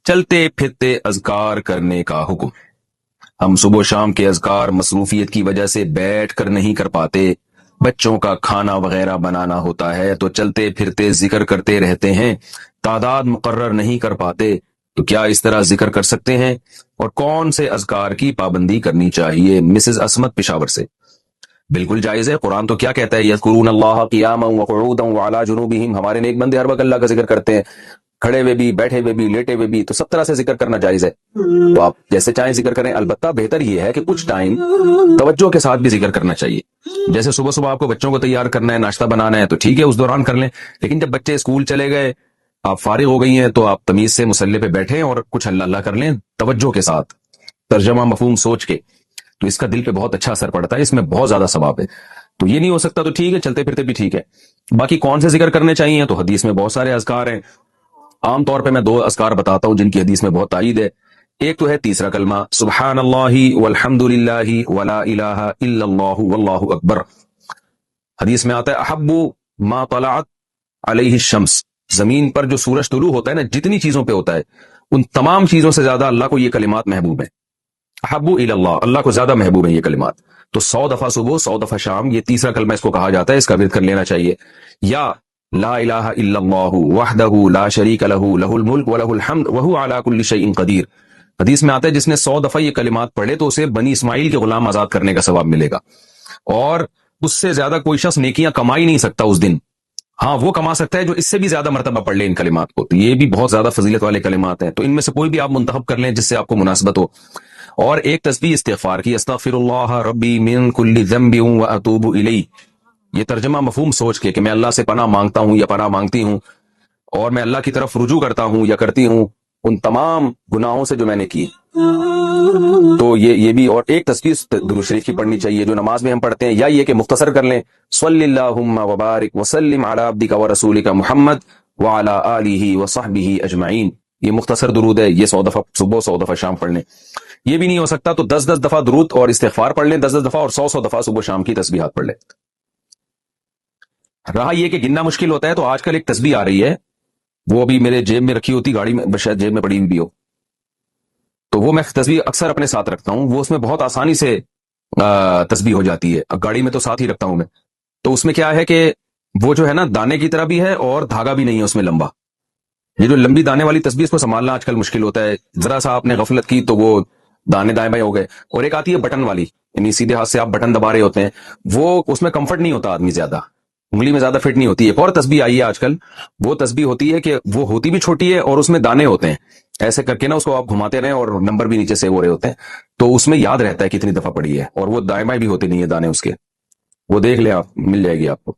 چلتے پھرتے اذکار کرنے کا حکم۔ ہم صبح و شام کے اذکار مصروفیت کی وجہ سے بیٹھ کر نہیں کر پاتے، بچوں کا کھانا وغیرہ بنانا ہوتا ہے تو چلتے پھرتے ذکر کرتے رہتے ہیں، تعداد مقرر نہیں کر پاتے، تو کیا اس طرح ذکر کر سکتے ہیں؟ اور کون سے اذکار کی پابندی کرنی چاہیے؟ مسز عصمت پشاور سے۔ بالکل جائز ہے، قرآن تو کیا کہتا ہے؟ یذکرون اللہ قیاما وقعودا وعلی جنوبہم، ہمارے نیک بندے ہر وقت اللہ کا ذکر کرتے ہیں، کھڑے ہوئے بھی، بیٹھے ہوئے بھی، لیٹے ہوئے بھی، تو سب طرح سے ذکر کرنا جائز ہے، تو آپ جیسے چاہیں ذکر کریں۔ البتہ بہتر یہ ہے کہ کچھ ٹائم توجہ کے ساتھ بھی ذکر کرنا چاہیے، جیسے صبح صبح آپ کو بچوں کو تیار کرنا ہے، ناشتہ بنانا ہے، تو ٹھیک ہے اس دوران کر لیں، لیکن جب بچے اسکول چلے گئے، آپ فارغ ہو گئی ہیں، تو آپ تمیز سے مصلی پہ بیٹھیں اور کچھ اللہ اللہ کر لیں توجہ کے ساتھ، ترجمہ مفہوم سوچ کے، تو اس کا دل پہ بہت اچھا اثر پڑتا ہے، اس میں بہت زیادہ ثواب ہے۔ تو یہ نہیں ہو سکتا تو ٹھیک ہے، چلتے پھرتے بھی ٹھیک ہے۔ باقی کون سے ذکر کرنے چاہیے تو حدیث میں بہت سارے اذکار ہیں، عام طور پہ میں 2 اذکار بتاتا ہوں جن کی حدیث میں بہت تائید ہے۔ ایک تو ہے تیسرا کلمہ سبحان اللہ والحمد للہ ولا الہ الا اللہ واللہ اکبر۔ حدیث میں آتا ہے احب ما طلعت علیہ الشمس، زمین پر جو سورج طلوع ہوتا ہے نا، جتنی چیزوں پہ ہوتا ہے ان تمام چیزوں سے زیادہ اللہ کو یہ کلمات محبوب ہیں، احب الی اللہ، اللہ کو زیادہ محبوب ہیں یہ کلمات، تو 100 دفعہ صبح 100 دفعہ شام، یہ تیسرا کلمہ اس کو کہا جاتا ہے، اس کا ورد کر لینا چاہیے۔ یا لا الہ الا اللہ وحدہ لا شریک لہ لہ الملک ولہ الحمد وہو علی کل شیء قدیر۔ حدیث میں آتا ہے جس نے 100 دفعہ یہ کلمات پڑھے تو اسے بنی اسماعیل کے غلام آزاد کرنے کا ثواب ملے گا، اور اس سے زیادہ کوئی شخص نیکیاں کما ہی نہیں سکتا اس دن، ہاں وہ کما سکتا ہے جو اس سے بھی زیادہ مرتبہ پڑھ لے ان کلمات کو، تو یہ بھی بہت زیادہ فضیلت والے کلمات ہیں، تو ان میں سے کوئی بھی آپ منتخب کر لیں جس سے آپ کو مناسبت ہو۔ اور ایک تسبیح استغفار کی، استغفر اللہ ربی من کل ذنب واتوب الیہ، یہ ترجمہ مفہوم سوچ کے کہ میں اللہ سے پناہ مانگتا ہوں یا پناہ مانگتی ہوں، اور میں اللہ کی طرف رجوع کرتا ہوں یا کرتی ہوں ان تمام گناہوں سے جو میں نے کی، تو یہ بھی۔ اور ایک تسبیح درود شریف کی پڑھنی چاہیے جو نماز میں ہم پڑھتے ہیں، یا یہ کہ مختصر کر لیں صلی اللہم وبارک وسلم علی عبدک ورسولک محمد وعلی آلہ وصحبہ اجمعین، یہ مختصر درود ہے، یہ 100 دفعہ صبح 100 دفعہ شام پڑھ لیں۔ یہ بھی نہیں ہو سکتا تو 10 دفعہ درود اور استغفار پڑھ لیں 10 دفعہ، اور 100 دفعہ صبح شام کی تسبیحات پڑھ لیں۔ رہا یہ کہ گننا مشکل ہوتا ہے تو آج کل ایک تسبیح آ رہی ہے، وہ ابھی میرے جیب میں رکھی ہوتی، گاڑی میں شاید جیب میں پڑی ہوئی بھی ہو، تو وہ میں تسبیح اکثر اپنے ساتھ رکھتا ہوں، وہ اس میں بہت آسانی سے تسبیح ہو جاتی ہے، گاڑی میں تو ساتھ ہی رکھتا ہوں میں، تو اس میں کیا ہے کہ وہ جو ہے نا دانے کی طرح بھی ہے اور دھاگا بھی نہیں ہے اس میں لمبا، یہ جو لمبی دانے والی تسبیح اس کو سنبھالنا آج کل مشکل ہوتا ہے، ذرا سا آپ نے غفلت کی تو وہ دانے دائیں بائیں ہو گئے۔ اور ایک آتی ہے بٹن والی، یعنی سیدھے ہاتھ سے آپ بٹن دبا رہے ہوتے ہیں، وہ اس میں کمفرٹ نہیں ہوتا، آدمی زیادہ انگلی میں زیادہ فٹ نہیں ہوتی ہے۔ ایک اور تسبیح آئی ہے آج کل، وہ تسبیح ہوتی ہے کہ وہ ہوتی بھی چھوٹی ہے اور اس میں دانے ہوتے ہیں، ایسے کر کے نا اس کو آپ گھماتے رہیں اور نمبر بھی نیچے سے ہو رہے ہوتے ہیں، تو اس میں یاد رہتا ہے کتنی دفعہ پڑی ہے، اور وہ دائیں بائیں بھی ہوتے نہیں ہے دانے اس کے، وہ دیکھ لیں آپ، مل جائے گی آپ کو۔